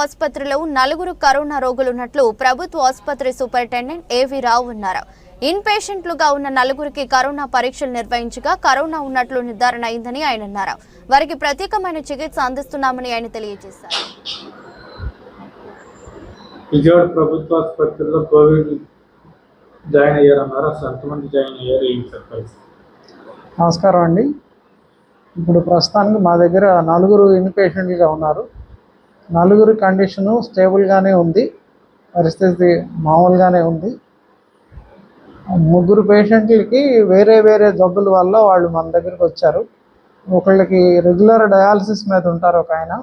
ఆసుపత్రిలో 4 కరోనా రోగులున్నట్లు ప్రభుత్వ ఆసుపత్రి సూపరింటెండెంట్ ఏవి రావు అన్నారు. ఇన్ పేషెంట్లుగా ఉన్న 4కి కరోనా పరీక్షలు నిర్వహించగా కరోనా ఉన్నట్లు నిర్ధారణ అయిందని ఆయన అన్నారు. వారికి ప్రత్యేకమైన చికిత్స అందిస్తున్నామని ఆయన తెలియజేశారు. విజయవాడ ప్రభుత్వ ఆసుపత్రిలో కోవిడ్ జాయిన్ అయ్యారన్నారు. అసలు ఎంతమంది జాయిన్ అయ్యారు, ఏం చెప్పాలి? నమస్కారం అండి. ఇప్పుడు ప్రస్తుతానికి మా దగ్గర 4 ఇన్ పేషెంట్లుగా ఉన్నారు. 4 కండిషను స్టేబుల్గానే ఉంది, పరిస్థితి మామూలుగానే ఉంది. 3 పేషెంట్లకి వేరే వేరే జబ్బుల వల్ల వాళ్ళు మన దగ్గరికి వచ్చారు. ఒకళ్ళకి రెగ్యులర్ డయాలసిస్ మీద ఉంటారు ఒక ఆయన,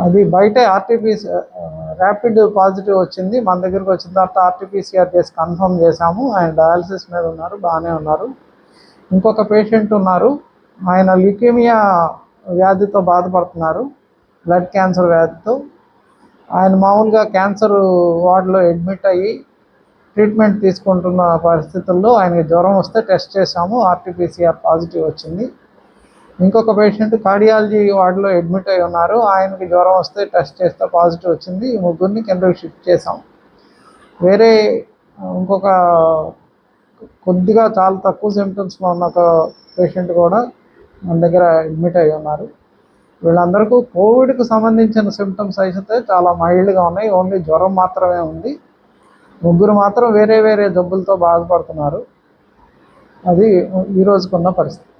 అది బయటే ర్యాపిడ్ పాజిటివ్ వచ్చింది. మన దగ్గరికి వచ్చిన తర్వాత ఆర్టీపీసీఆర్ చేసి కన్ఫర్మ్ చేశాము, ఆయన డయాలసిస్ మీద ఉన్నారు, బాగానే ఉన్నారు. ఇంకొక పేషెంట్ ఉన్నారు, ఆయన ల్యూకేమియా వ్యాధితో బాధపడుతున్నారు, బ్లడ్ క్యాన్సర్ వ్యాధితో. ఆయన మామూలుగా క్యాన్సర్ వార్డులో అడ్మిట్ అయ్యి ట్రీట్మెంట్ తీసుకుంటున్న పరిస్థితుల్లో ఆయనకి జ్వరం వస్తే టెస్ట్ చేశాము, ఆర్టీపీసీఆర్ పాజిటివ్ వచ్చింది. ఇంకొక పేషెంట్ కార్డియాలజీ వార్డులో అడ్మిట్ అయి ఉన్నారు, ఆయనకి జ్వరం వస్తే టెస్ట్ చేస్తే పాజిటివ్ వచ్చింది. ఈ 3 కిందకి షిఫ్ట్ చేసాం. వేరే ఇంకొక కొద్దిగా చాలా తక్కువ సిమ్టమ్స్లో ఉన్న ఒక పేషెంట్ కూడా మన దగ్గర అడ్మిట్ అయి ఉన్నారు. వీళ్ళందరికీ కోవిడ్కి సంబంధించిన సిమ్టమ్స్ అయితే చాలా మైల్డ్గా ఉన్నాయి, ఓన్లీ జ్వరం మాత్రమే ఉంది. 3 మాత్రం వేరే వేరే జబ్బులతో బాధపడుతున్నారు. అది ఈరోజుకున్న పరిస్థితి.